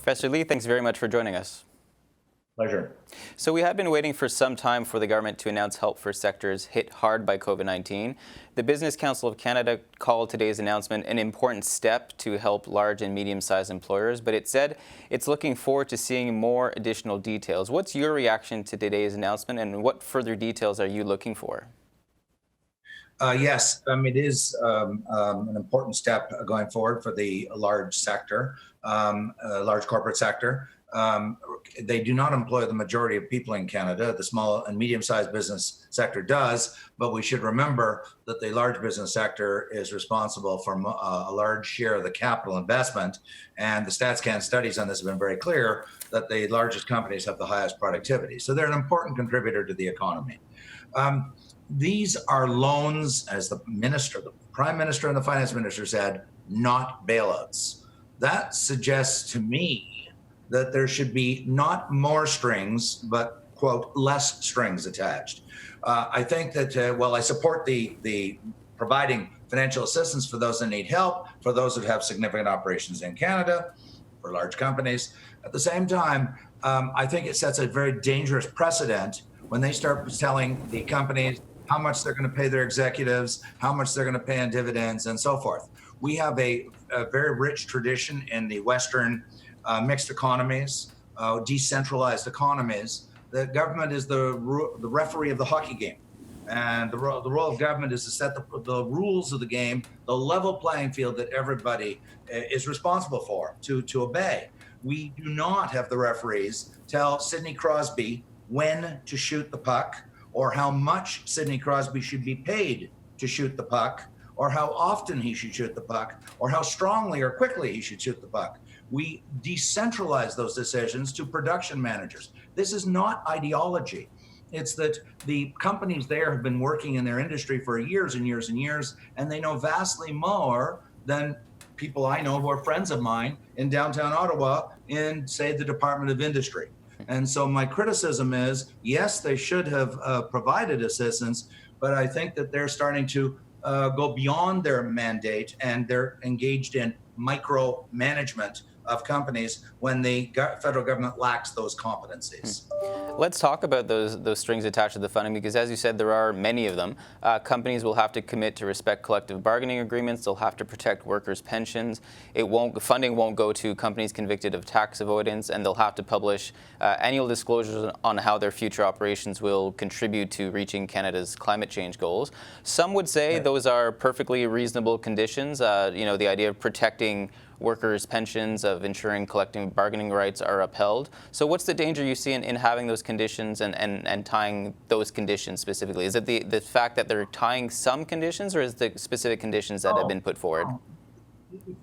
Professor Lee, thanks very much for joining us. Pleasure. So we have been waiting for some time for the government to announce help for sectors hit hard by COVID-19. The Business Council of Canada called today's announcement an important step to help large and medium-sized employers, but it said it's looking forward to seeing more additional details. What's your reaction to today's announcement, and what further details are you looking for? Yes, it is an important step going forward for the large sector, large corporate sector. They do not employ the majority of people in Canada. The small and medium-sized business sector does, but we should remember that the large business sector is responsible for a large share of the capital investment, and the StatsCan studies on this have been very clear that the largest companies have the highest productivity. So they're an important contributor to the economy. These are loans, as the Prime Minister and the Finance Minister said, not bailouts. That suggests to me that there should be not more strings, but, quote, less strings attached. I think that, while I support the providing financial assistance for those that need help, for those that have significant operations in Canada, for large companies, at the same time, I think it sets a very dangerous precedent when they start telling the companies how much they're going to pay their executives, how much they're going to pay in dividends, and so forth. We have a very rich tradition in the Western mixed economies, decentralized economies. The government is the referee of the hockey game. And the role of government is to set the rules of the game, the level playing field that everybody is responsible for, to obey. We do not have the referees tell Sidney Crosby when to shoot the puck, or how much Sidney Crosby should be paid to shoot the puck, or how often he should shoot the puck, or how strongly or quickly he should shoot the puck. We decentralize those decisions to production managers. This is not ideology. It's that the companies there have been working in their industry for years and years and years, and they know vastly more than people I know who are friends of mine in downtown Ottawa in, say, the Department of Industry. And so my criticism is, yes, they should have provided assistance, but I think that they're starting to go beyond their mandate, and they're engaged in micromanagement of companies when the federal government lacks those competencies. Let's talk about those strings attached to the funding, because as you said, there are many of them. Companies will have to commit to respect collective bargaining agreements. They'll have to protect workers' pensions. Funding won't go to companies convicted of tax avoidance, and they'll have to publish annual disclosures on how their future operations will contribute to reaching Canada's climate change goals. Some would say those are perfectly reasonable conditions. The idea of protecting workers' pensions, of ensuring collective bargaining rights are upheld. So what's the danger you see in having those conditions and tying those conditions specifically? Is it the fact that they're tying some conditions, or is it the specific conditions that have been put forward?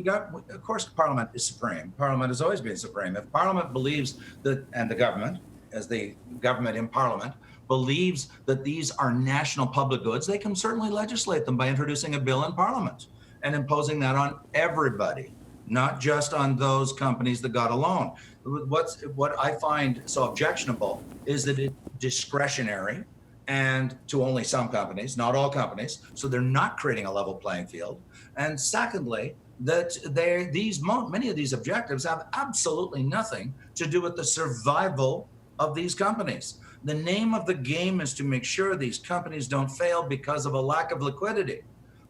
Of course, Parliament is supreme. Parliament has always been supreme. If Parliament believes that, and the government, as the government in Parliament, believes that these are national public goods, they can certainly legislate them by introducing a bill in Parliament and imposing that on everybody, not just on those companies that got a loan. What I find so objectionable is that it's discretionary and to only some companies, not all companies, so they're not creating a level playing field. And secondly, that many of these objectives have absolutely nothing to do with the survival of these companies. The name of the game is to make sure these companies don't fail because of a lack of liquidity.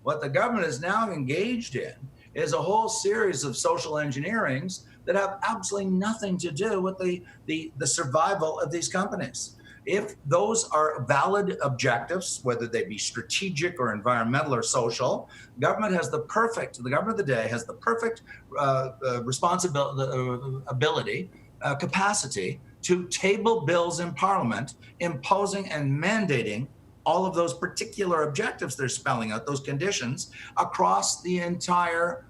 What the government is now engaged in is a whole series of social engineerings that have absolutely nothing to do with the survival of these companies. If those are valid objectives, whether they be strategic or environmental or social, the government of the day has the perfect ability, capacity to table bills in Parliament, imposing and mandating all of those particular objectives they're spelling out, those conditions, across the entire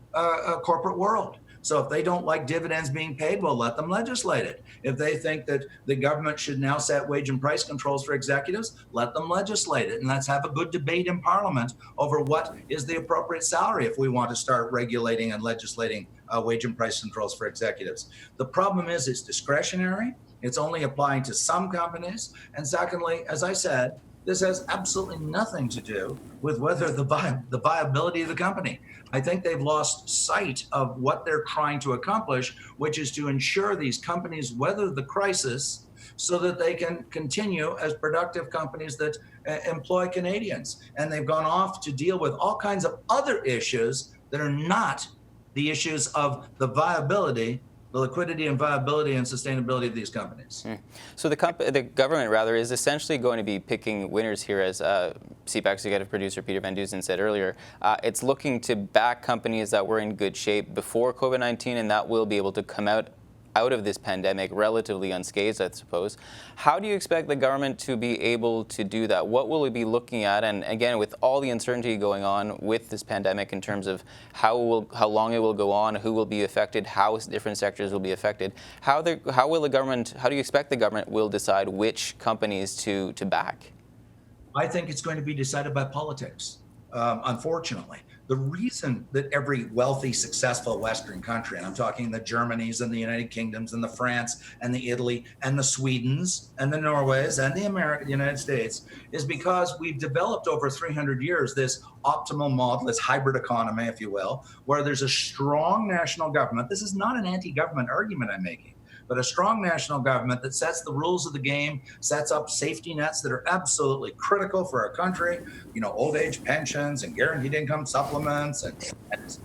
corporate world. So if they don't like dividends being paid, well, let them legislate it. If they think that the government should now set wage and price controls for executives, let them legislate it. And let's have a good debate in Parliament over what is the appropriate salary if we want to start regulating and legislating wage and price controls for executives. The problem is it's discretionary. It's only applying to some companies. And secondly, as I said, This has absolutely nothing to do with whether the viability of the company. I think they've lost sight of what they're trying to accomplish, which is to ensure these companies weather the crisis so that they can continue as productive companies that employ Canadians. And they've gone off to deal with all kinds of other issues that are not the issues of the viability, the liquidity and viability and sustainability of these companies. So the government, rather, is essentially going to be picking winners here, as CPAC executive producer Peter Van Dusen said earlier. It's looking to back companies that were in good shape before COVID-19 and that will be able to come out of this pandemic relatively unscathed, I suppose. How do you expect the government to be able to do that? What will we be looking at? And again, with all the uncertainty going on with this pandemic in terms of how long it will go on, who will be affected, how different sectors will be affected, how do you expect the government will decide which companies to back? I think it's going to be decided by politics, unfortunately. The reason that every wealthy, successful Western country, and I'm talking the Germanys and the United Kingdoms and the France and the Italy and the Swedens and the Norways and the United States, is because we've developed over 300 years this optimal model, this hybrid economy, if you will, where there's a strong national government. This is not an anti-government argument I'm making, but a strong national government that sets the rules of the game, sets up safety nets that are absolutely critical for our country, old age pensions and guaranteed income supplements and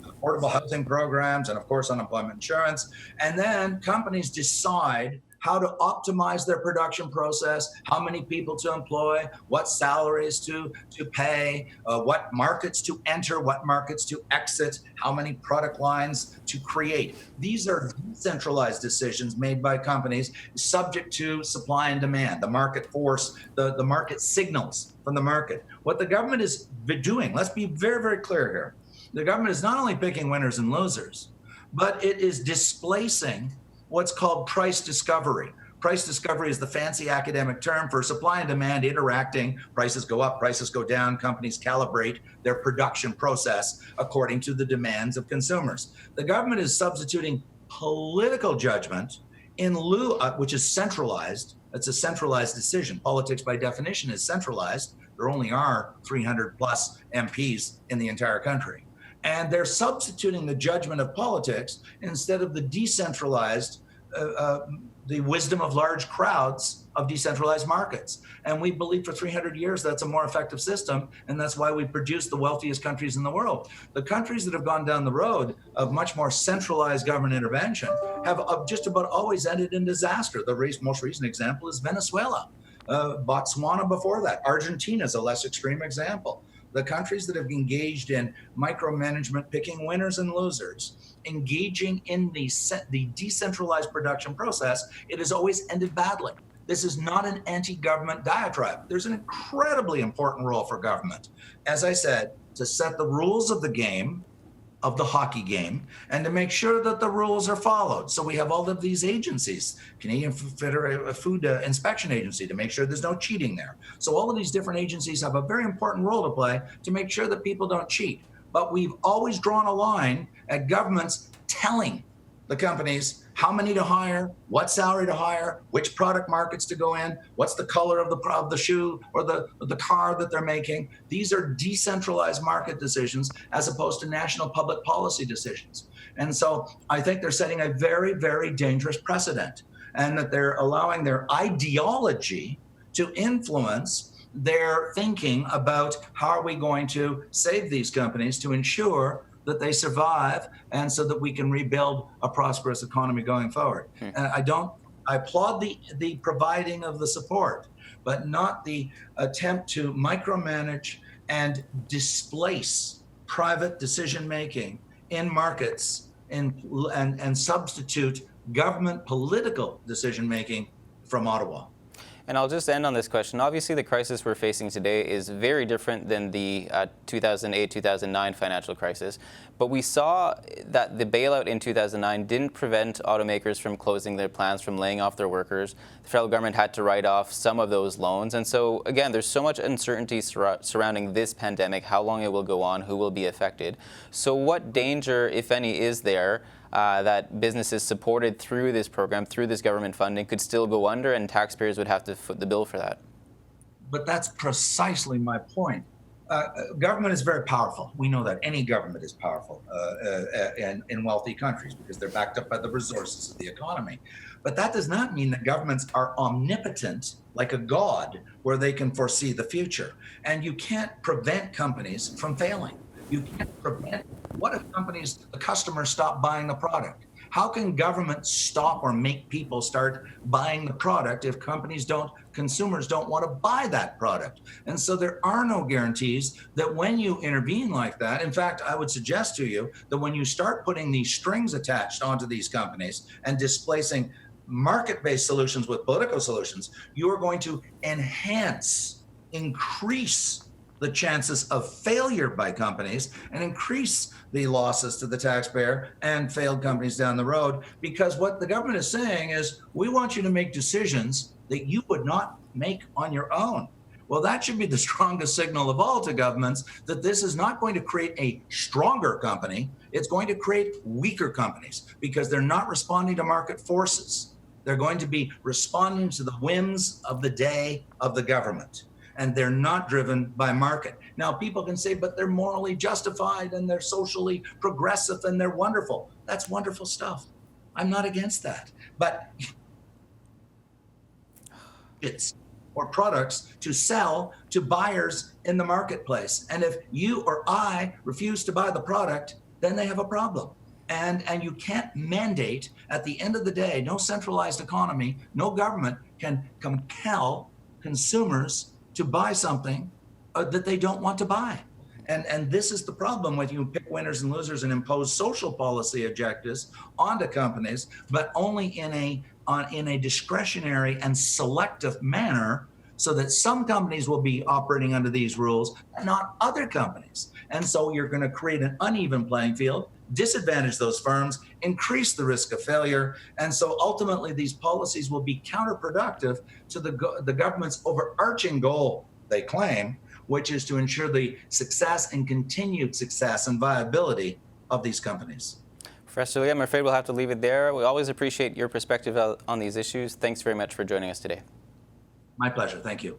affordable housing programs and, of course, unemployment insurance. And then companies decide how to optimize their production process, how many people to employ, what salaries to pay, what markets to enter, what markets to exit, how many product lines to create. These are decentralized decisions made by companies subject to supply and demand, the market force, the market signals from the market. What the government is doing, let's be very, very clear here. The government is not only picking winners and losers, but it is displacing what's called price discovery. Price discovery is the fancy academic term for supply and demand interacting. Prices go up, prices go down. Companies calibrate their production process according to the demands of consumers. The government is substituting political judgment in lieu, which is centralized. It's a centralized decision. Politics, by definition, is centralized. There only are 300 plus MPs in the entire country. And they're substituting the judgment of politics instead of the decentralized, the wisdom of large crowds of decentralized markets. And we believe for 300 years that's a more effective system, and that's why we produce the wealthiest countries in the world. The countries that have gone down the road of much more centralized government intervention have just about always ended in disaster. The most recent example is Venezuela, Botswana before that. Argentina is a less extreme example. The countries that have engaged in micromanagement, picking winners and losers, engaging in the decentralized production process, it has always ended badly. This is not an anti-government diatribe. There's an incredibly important role for government, as I said, to set the rules of the game, of the hockey game, and to make sure that the rules are followed. So we have all of these agencies, Canadian Food Inspection Agency, to make sure there's no cheating there. So all of these different agencies have a very important role to play to make sure that people don't cheat. But we've always drawn a line at governments telling the companies how many to hire, what salary to hire, which product markets to go in, what's the color of the shoe or the car that they're making. These are decentralized market decisions as opposed to national public policy decisions. And so I think they're setting a very, very dangerous precedent, and that they're allowing their ideology to influence their thinking about how are we going to save these companies to ensure that they survive, and so that we can rebuild a prosperous economy going forward. I applaud the providing of the support, but not the attempt to micromanage and displace private decision-making in markets and substitute government political decision-making from Ottawa. And I'll just end on this question. Obviously, the crisis we're facing today is very different than the 2008-2009 financial crisis. But we saw that the bailout in 2009 didn't prevent automakers from closing their plants, from laying off their workers. The federal government had to write off some of those loans. And so, again, there's so much uncertainty surrounding this pandemic, how long it will go on, who will be affected. So what danger, if any, is there that businesses supported through this program, through this government funding, could still go under, and taxpayers would have to foot the bill for that? but that's precisely my point. Government is very powerful. We know that any government is powerful in wealthy countries because they're backed up by the resources of the economy. But that does not mean that governments are omnipotent, like a god, where they can foresee the future. And you can't prevent companies from failing. You can't prevent. What if the customers stop buying the product? How can government stop or make people start buying the product if consumers don't want to buy that product? And so there are no guarantees that when you intervene like that, in fact, I would suggest to you that when you start putting these strings attached onto these companies and displacing market-based solutions with political solutions, you are going to increase the chances of failure by companies and increase the losses to the taxpayer and failed companies down the road. Because what the government is saying is, we want you to make decisions that you would not make on your own. Well, that should be the strongest signal of all to governments, that this is not going to create a stronger company. It's going to create weaker companies because they're not responding to market forces. They're going to be responding to the whims of the day of the government. And they're not driven by market. Now, people can say, but they're morally justified and they're socially progressive and they're wonderful. That's wonderful stuff. I'm not against that. But it's or products to sell to buyers in the marketplace. And if you or I refuse to buy the product, then they have a problem. And you can't mandate, at the end of the day, no centralized economy, no government can compel consumers to buy something that they don't want to buy. And this is the problem when you pick winners and losers and impose social policy objectives onto companies, but only in a discretionary and selective manner, so that some companies will be operating under these rules and not other companies. And so you're going to create an uneven playing field, disadvantage those firms, increase the risk of failure. And so ultimately these policies will be counterproductive to the government's overarching goal, they claim, which is to ensure the success and continued success and viability of these companies. Professor Lee, I'm afraid we'll have to leave it there. We always appreciate your perspective on these issues. Thanks very much for joining us today. My pleasure. Thank you.